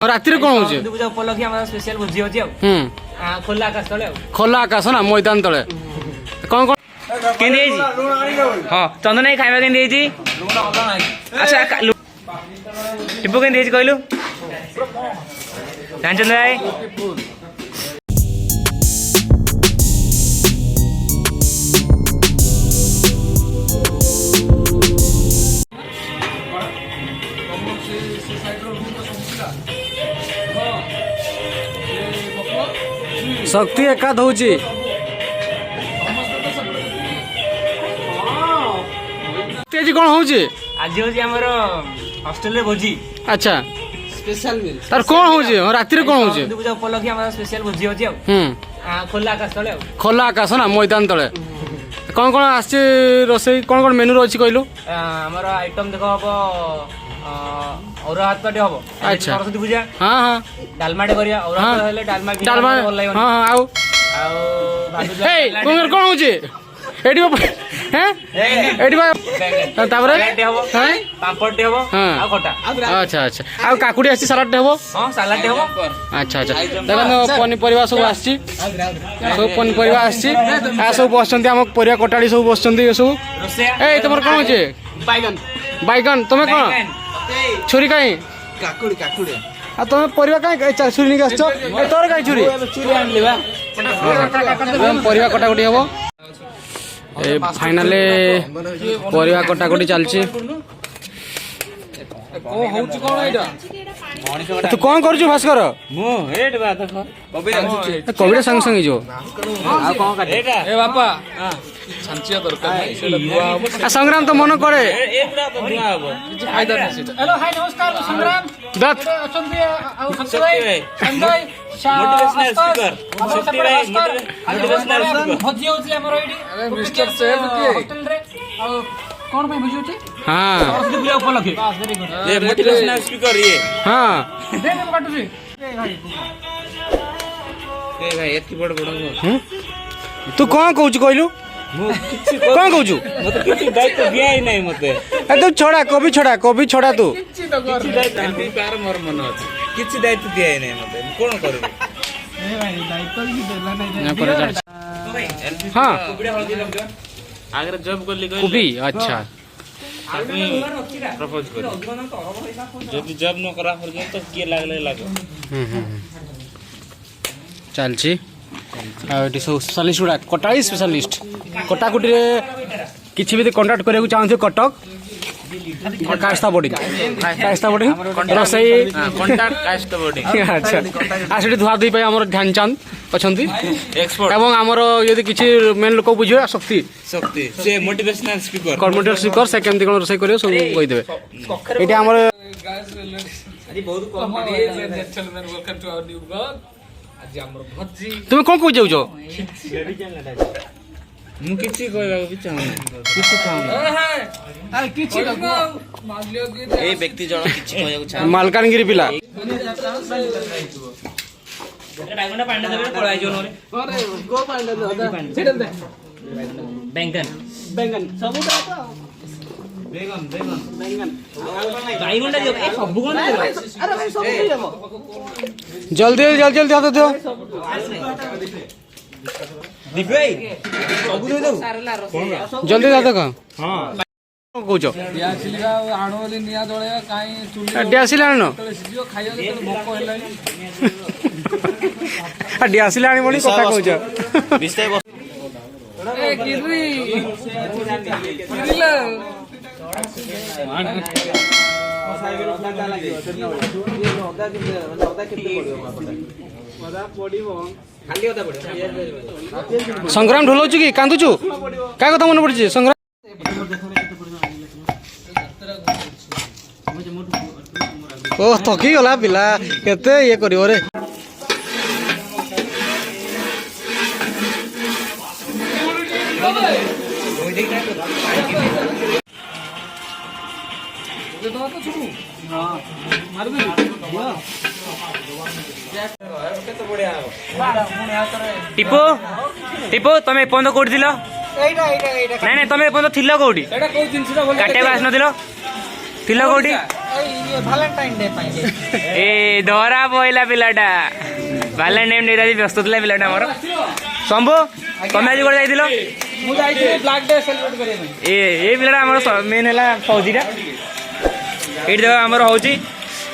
राति कौन हो उपलक्षे आम स्पेशल भोजी होची खोला आकाश तले खोला आकाश ना मैदान तले कौन कौन केंदी हाँ चंदन भाई खाଇବା केंदी अच्छा टिप्पू केंदी कहलु ध्यानचंद भाई शक्ति एकाद होची आज कौन होची आज होची हमर हॉस्टल रे भोजी अच्छा स्पेशल मील तार कौन होची राति रे कौन होची पूजा उपलक्षे हमर स्पेशल भोजी होची खोला आकाश तले खोला आकाश ना मैदान तले कौन कौन आछे रोसई कौन कौन मेनू रोची कहलु हमर आइटम देखो हबो और हाथ पाटे हबो अच्छा सरस्वती पूजा हां हां डालमाटे करिया और हाथ हेले डालमा डालमा हां हां आउ ए कौन होची एडी हैं एडी तापर हैं पापड़ टे हबो आ खटा अच्छा अच्छा आ काकुडी आसी सलाड टे हबो हां सलाड टे हबो अच्छा अच्छा देखो पनीपरिया सब आसी सब पनीपरिया आसी आ सब बसचंती हम परिया कटाड़ी सब बसचंती ये सब ए तमर कोन होचे बैगन बैगन तमे कोन छुरी काई काकुडी काकुडी आ तमे परिया काई छुरी निक आछो ए तोर काई छुरी चूरी आन लेबा परिया कटाकटी हबो ए फाइनली परिया कटाकटी चलची ओ होउची कोन एटा तू कौन करू भास्कर मो हेड बा देखो कविता संग संग जो आ कोन का ए बापा छांचिया दरकार संग्राम तो मन करे ए पूरा तो धुआ हबो किछ फायदा नै सेटा हेलो हाय नमस्कार संग्राम दत्त अछंती आ संजय संजय मोटिवेशनल स्पीकर शक्ति भाई मोटिवेशनल स्पीकर भजी होची हमर एडी अरे मिस्टर सेफ के होटल रे कौन भाई भजी होची हां सरस्वती पूजा उपलक्षे ये मोटिवेशनल स्पीकर ये हां दे दे काटुसी ए भाई एतकी बड़ बड़ तू कौन कहू कहलु कौन कहू मते किछि दायित्व दिया ही नहीं मते ए तू छोड़ा कभी छोड़ा तू किछि दायित्व कार मोर मन अछि किछि दायित्व दिया ही नहीं मते कोन करबे ए भाई दायित्व की देला नहीं तो भाई हां कुबड़े हल्दी लग गया आगे जॉब कर ली कुबी अच्छा प्रपोज कर जब जॉब न करा पर्यंत तो के लागले लागे चलची एटी सब स्पेशलिस्ट गुड़ा कटाई स्पेशलिस्ट कटाकुटी रे किछि भी कांटेक्ट करैको चाहथि कटक कास्ता बोर्डिंग रसई कांटेक्ट कास्ट बोर्डिंग अच्छा आसेठी धुआ दुई पाई हमर ध्यानचंद अछंती एक्सपर्ट एवं हमर यदि किछि मेन लोक बुझियो शक्ति से मोटिवेशनल स्पीकर कॉर्पोरेटर स्पीकर से केमती कोन रसई करियो सब कहि देबे एटी हमर आज बहुत comedy gentleman welcome to our new blog आज हमर भजी तुम कोन को जाउजो मु किछि कहबा भी चाहू किछि चाहू अरे किछि ए व्यक्ति जण किछि कहबा चाहू मालकानगिरी पिला डायमंड पांडा देबे पळाई जो नरे अरे गो पांडा दे सेटल दे बैंगन सब उठा बेगन बाईगंडा जो ए सब गुण दे अरे भाई सब दे देबो जल्दी आ दो दिप भाई सब दे दो जल्दी आ देखो हां कहूचो दियासिलिया आणोली निया जळेया काई चुली डियासिल आनो सिजियो खाइयो तो भोक हेलाई डियासिल आनी बणी कथा कहूचो विषय ए किरी किरिला संग्राम ढोलौचु कि कांदुचु का कथा मन पड़छि संग्राम ओ थकी गला पिला केते ये करियो रे टिपो टिपो तमे एपन कोठी दिलो नहीं नहीं तमे एपन थिलो कोठी काटे बास न दिलो थिलो कोठी ଭାଲେଣ୍ଟାଇନ୍ ଡେ ପାଇଁ ଏ ଧରା ପଇଲା ପିଲାଟା ଭାଲେଣ୍ଟାଇନ୍ ଡେ ଆଜି ବ୍ୟସ୍ତ ଥିଲା ପିଲାଟା ଆମର। ଶମ୍ଭୁ ତମେ ଆଜି କୁଆଡ଼େ ଯାଇଥିଲ? ମୁଁ ଯାଇଥିଲି ବ୍ଲାକ୍ ଡେ ସେଲିବ୍ରେଟ୍ କରିବା ପାଇଁ। ଏ ପିଲାଟା ଆମର ମେନ୍ ହେଲା ଫୌଜିଟା। ଏଇଠି ଦେଖ ଆମର ହେଉଛି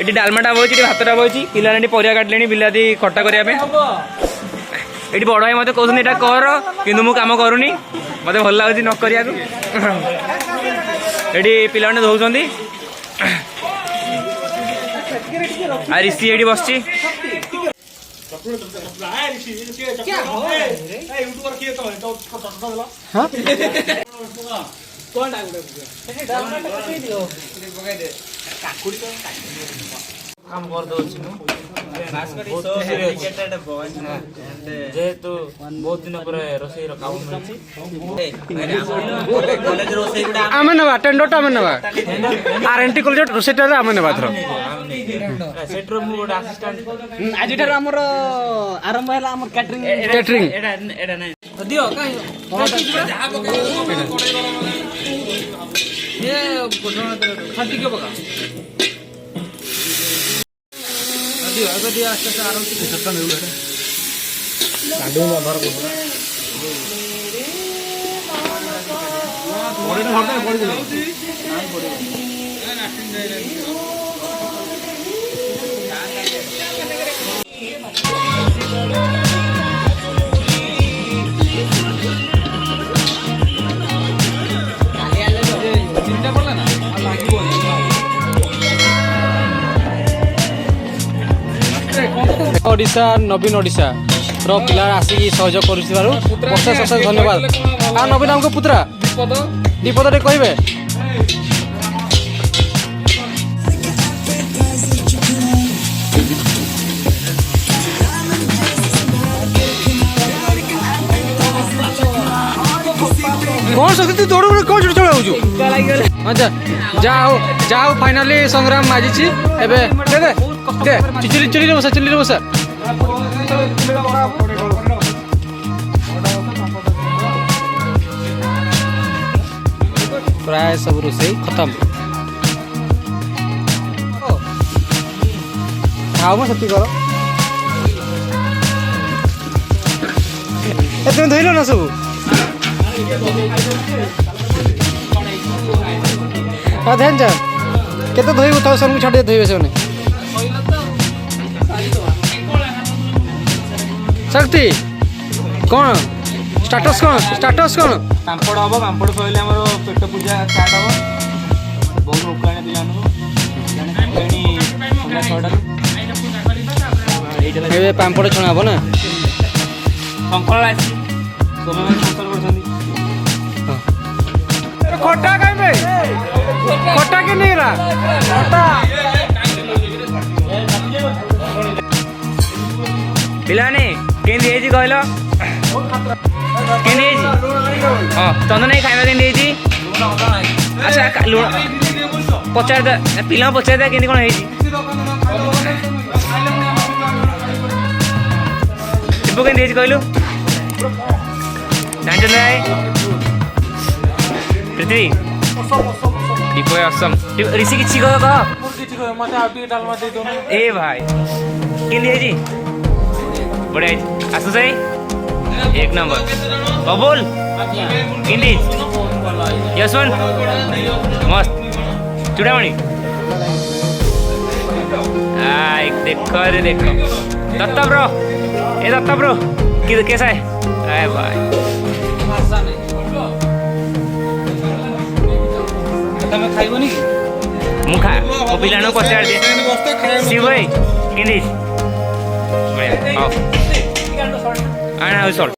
ଏଠି ଡାଲମାଟା ବଇଛି, ଏଠି ଭାତଟା ବଇଛି, ପିଲାମାନେ ଏଠି ପରିବା କାଟିଲେଣି ବିଲାତି ଖଟା କରିବା ପାଇଁ। ଏଠି ବଡ଼ ଭାଇ ମୋତେ କହୁଛନ୍ତି ଏଇଟା କର, କିନ୍ତୁ ମୁଁ କାମ କରୁନି, ମୋତେ ଭଲ ଲାଗୁଛି ନ କରିବାକୁ। ଏଠି ପିଲାମାନେ ଧଉଛନ୍ତି ଆଉ ରିଷି ଏଇଠି ବସିଛି। কাম କରିଦେଉଛି ମୁଁ ଯେହେତୁ ବହୁତ ଦିନ ପରେ ରୋଷେଇର କାମ ମିଳିଛି। ଆମେ ନେବା ଟେଣ୍ଡରଟା ଆମେ ନେବା R&T କଲେଜ ରୋଷେଇଟାରେ ଆମେ ନେବା ଏଥର। ସେଠରୁ ମୁଁ ଗୋଟେ ଆସିଷ୍ଟାଣ୍ଟ ଆଜିଠାରୁ ଆମର ଆରମ୍ଭ ହେଲା ଆମର କ୍ୟାଟରିଂ। କ୍ୟାଟରିଂ ଏଇଟା ନାହିଁ ଦିଅ କାଇଁ ଖାଦ୍ୟ ପକା ଦିଅ ଏବେ ଦିଅ ଆସ୍ତେ ଆସ୍ତେ ଆରମ୍ଭ ଓଡ଼ିଶା ନବୀନ ଓଡ଼ିଶା ର ପିଲା ଆସିକି ସହଯୋଗ କରୁଥିବାରୁ ଅଶେଷ ଅଶେଷ ଧନ୍ୟବାଦ। ଆଉ ନବୀନ ଆମକୁ ପୁତ୍ରା ବିପଦରେ କହିବେ। କଣ ଶକ୍ତି ତୁ ଦୌଡ଼ କଣ ଛୋଟ ଛୋଟ ହଉଛୁ? ଆଚ୍ଛା ଯାହା ହଉ ଫାଇନାଲି ସଂଗ୍ରାମ ମାଜିଛି। ଏବେ ଚିଲିରେ ବସା ଚିଲିରେ ବସା। ପ୍ରାୟ ସବୁ ରୋଷେଇ ଖତମ। ଖାଅ ମ ସେତିକି କର। ତୁମେ ଧୋଇଲ ନା ସବୁ? ଜାଣିଛ କେତେ ଧୋଇବୁ ଥାଉ ସେମାନଙ୍କୁ ଛାଡ଼ି ଧୋଇବେ ସେମାନେ। ଶକ୍ତି କ'ଣ ଷ୍ଟାଟସ୍ କ'ଣ? ପାମ୍ପଡ଼ ହବ, ପାମ୍ପଡ଼ ସରିଲେ ଆମର ପେଟ ପୂଜା ଷ୍ଟାର୍ଟ ହବ। ବହୁତ ଭୋକ ଆଣେ ପିଲାମାନଙ୍କୁ, ସନ୍ଧ୍ୟା 6ଟାରୁ। ଏବେ ପାମ୍ପଡ଼ ଛଣା ହବ ନା? ଶଙ୍କଳ ଆସିଛି, ସୋମ୍ୟମାନେ ଶଙ୍କଳ କରୁଛନ୍ତି। ଖଟା ଖାଇବେ? ଖଟା କି ନେଇଗଲା? ପିଲାମାନେ କେମିତି ହେଇଛି କହିଲ? କେମିତି ହେଇଛି? ହଁ ଚନ୍ଦନ ଭାଇ ଖାଇବା କେମିତି ହେଇଛି? ଆଚ୍ଛା ଲୁଣ ପଚାରିଦା, ପିଲାଙ୍କୁ ପଚାରିଦା କେମିତି କ'ଣ ହେଇଛି। ଶିବୁ କେମିତି ହେଇଛି କହିଲୁ? ଜାଣିଛନ୍ତି ଭାଇ? ପୃଥିବୀ ଦୀପ ଅସମ ঋଷି କିଛି କହ ଏ ଭାଇ କେମିତି ହେଇଛି? ବଢ଼ିଆ ହେଇଛି। ଆସୁ ଭାଇ 1 ନମ୍ବର। ବବୁଲ କେମିତି ହେଇଛି? ଯଶବନ୍ତ ମସ୍ତ। ଚୁଡ଼ାମଣି ଦେଖ रे देख दत्ता ब्रो, ए दत्ता ब्रो कैसा है? अरे भाई ତମେ ଖାଇବନି କି? ମୁଁ ଖା ମୋ ପିଲାମାନଙ୍କୁ ପଚାରି ଦିଏ। ଶିବ ଭାଇ କେମିତି ହେଇଛି? ବଢ଼ିଆ। ହଉ ଆଣ ଆଉ ସଲ୍ଟ